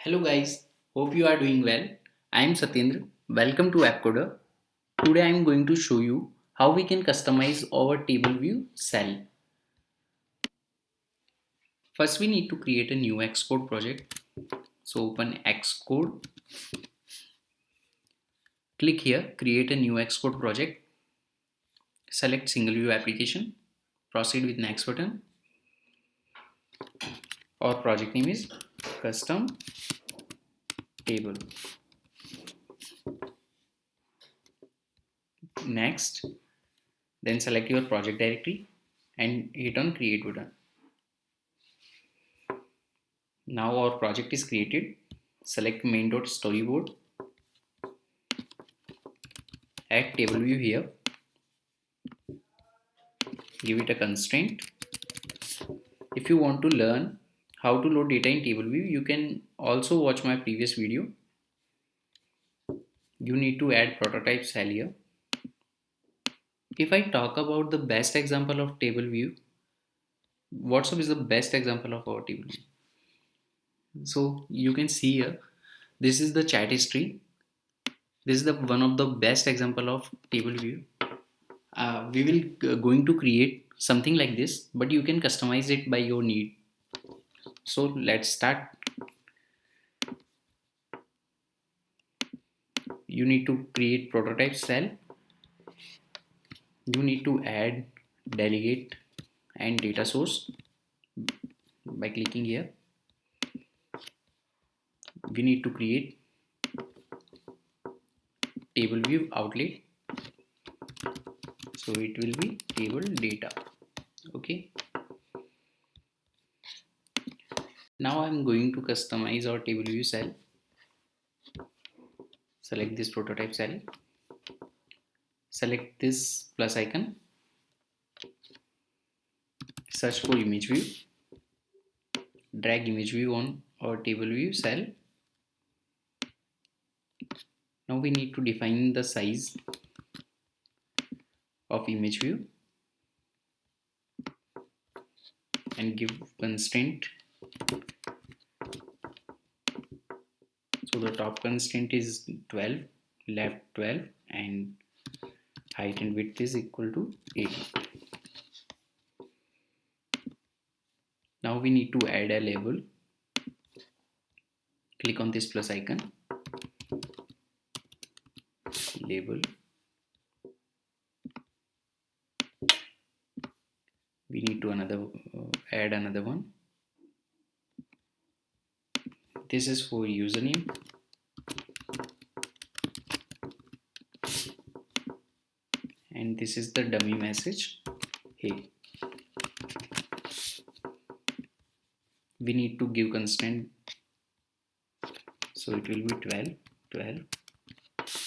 Hello guys, hope you are doing well. I am Satyendra. Welcome to AppCoder. Today I am going to show you how we can customize our table view cell. First we need to create a new Xcode project. So open Xcode, click here, create a new Xcode project, select single view application, proceed with next button. Our project name is custom table. Next, then select your project directory and hit on create button. Now our project is created. Select main.storyboard, add table view here, give it a constraint. If you want to learn how to load data in table view, you can also watch my previous video. You need to add prototype cell here. If I talk about the best example of table view, WhatsApp is the best example of our table view. So you can see here, this is the chat history. This is the one of the best example of table view. We will going to create something like this, but you can customize it by your need. So let's start. You need to create prototype cell. You need to add delegate and data source by clicking here. We need to create table view outlet, so it will be table data. Okay, now I'm going to customize our table view cell. Select this prototype cell, select this plus icon, search for image view, drag image view on our table view cell. Now we need to define the size of image view and give constraint. So the top constraint is 12, left 12, and height and width is equal to 80. Now we need to add a label. Click on this plus icon, label. We need to add another one. This is for username. And this is the dummy message. Hey. We need to give constraint. So it will be 12, 12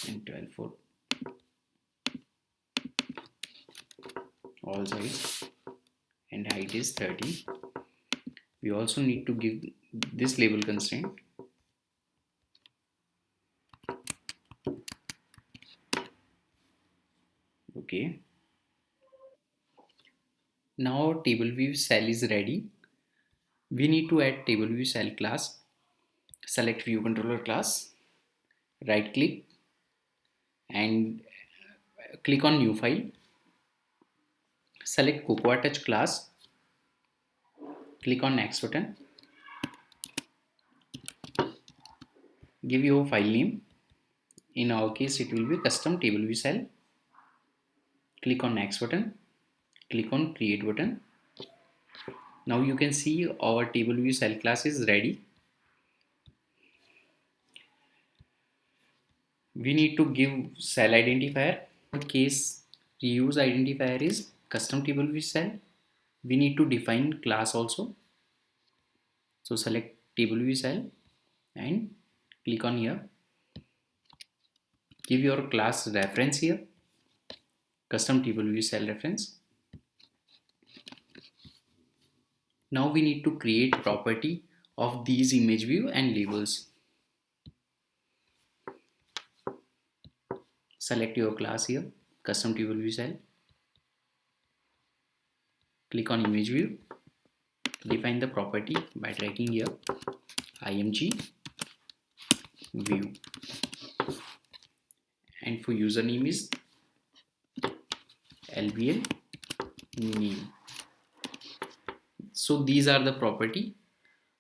and 12 for all sides, and height is 30. We also need to give this label constraint. Okay. Now our table view cell is ready. We need to add table view cell class. Select view controller class, right click and click on new file. Select Cocoa Touch class, click on next button, give your file name. In our case it will be custom table view cell. Click on next button, click on create button. Now you can see our table view cell class is ready. We need to give cell identifier. In case reuse identifier is custom table view cell, we need to define class also. So select table view cell and click on here. Give your class reference here, custom table view cell reference. Now we need to create property of these image view and labels. Select your class here, custom table view cell. Click on image view. Define the property by dragging here img view, and for username is lbl name. So these are the property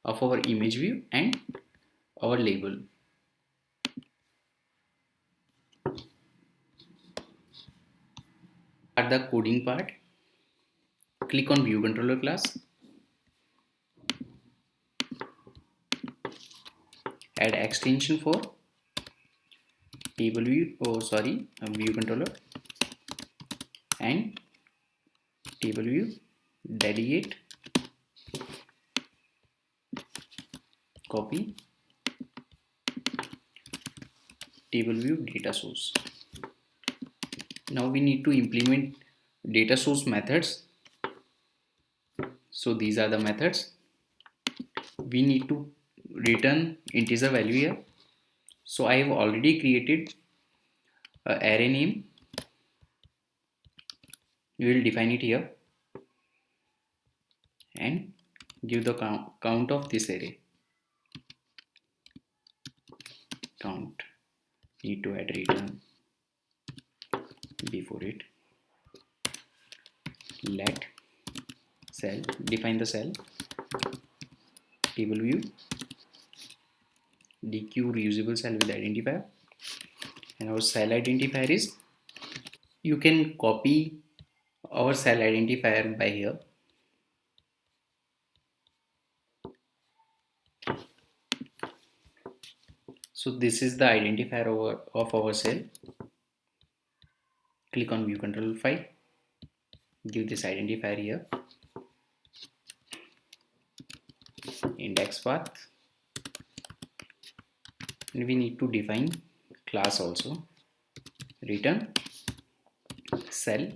of our image view and our label. At the coding part, click on view controller class, add extension for table view, view controller, and table view, delegate, copy, table view data source. Now we need to implement data source methods. So these are the methods. We need to return integer value here. So I have already created a array name. We will define it here and give the count of this array. Count. Need to add return before it. Let cell, define the cell, table view, deq reusable cell with identifier, and our cell identifier is, you can copy our cell identifier by here. So this is the identifier of our cell. Click on view control file, give this identifier here, index path, and we need to define class also. Return cell,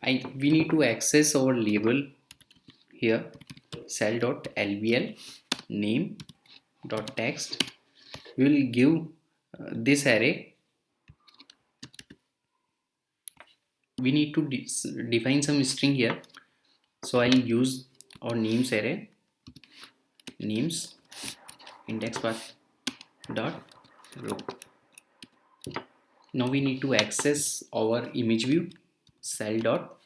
we need to access our label here, cell.lbl name dot text. We will give this array. We need to define some string here. So I'll use our names array, names index path dot row. Now we need to access our image view, cell dot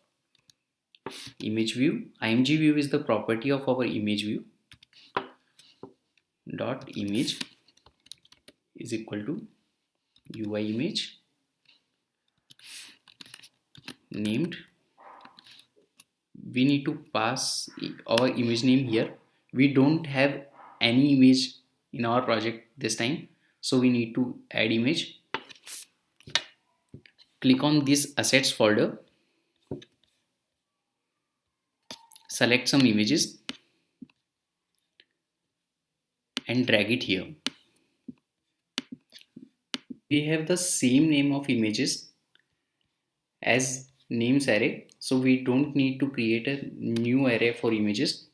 image view. img view is the property of our image view. Dot image is equal to UI image named. We need to pass our image name here. We don't have any image in our project this time, so we need to add image. Click on this assets folder, select some images and drag it here. We have the same name of images as names array, so we don't need to create a new array for images.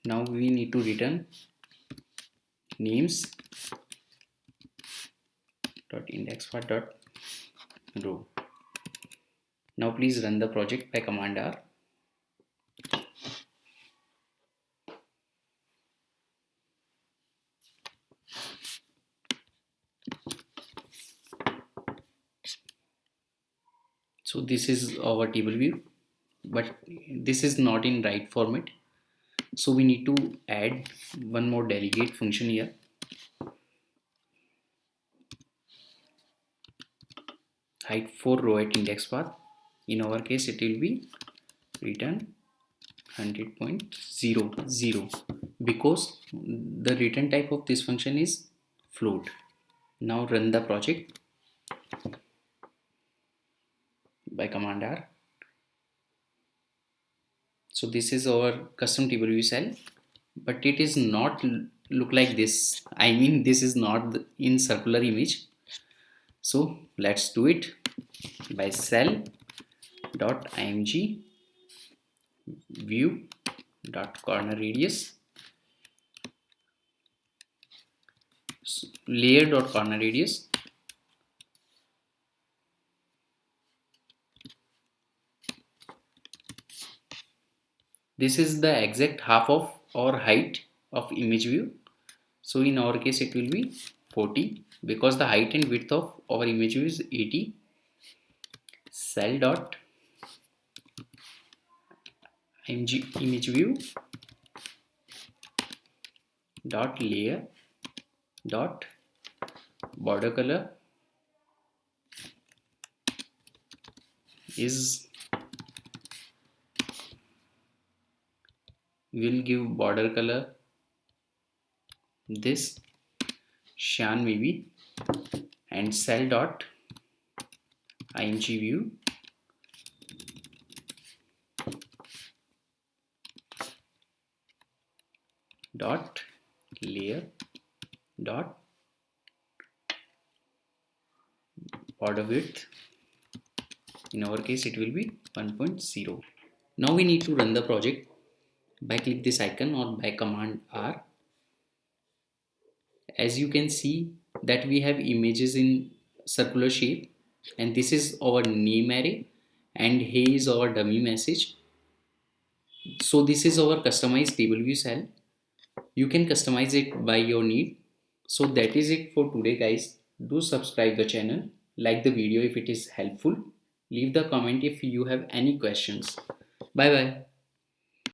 Now we need to return names dot index dot row. Now please run the project by command R. So this is our table view, but this is not in right format. So we need to add one more delegate function here. Height for row at index path. In our case, it will be return 100.00 because the return type of this function is float. Now run the project by command R. So this is our custom table view cell, but it is not look like this. I mean, this is not in circular image. So let's do it by cell dot img view dot corner radius, layer dot corner radius, This is the exact half of our height of image view. So in our case it will be 40 because the height and width of our image view is 80. Cell dot image view dot layer dot border color is, will give border color this cyan maybe, and cell dot img view dot layer dot border width, in our case it will be 1.0. Now we need to run the project by click this icon or by command R. As you can see that we have images in circular shape, and this is our name array, and here is our dummy message. So this is our customized table view cell. You can customize it by your need. So that is it for today guys. Do subscribe the channel, like the video if it is helpful, leave the comment if you have any questions. Bye bye.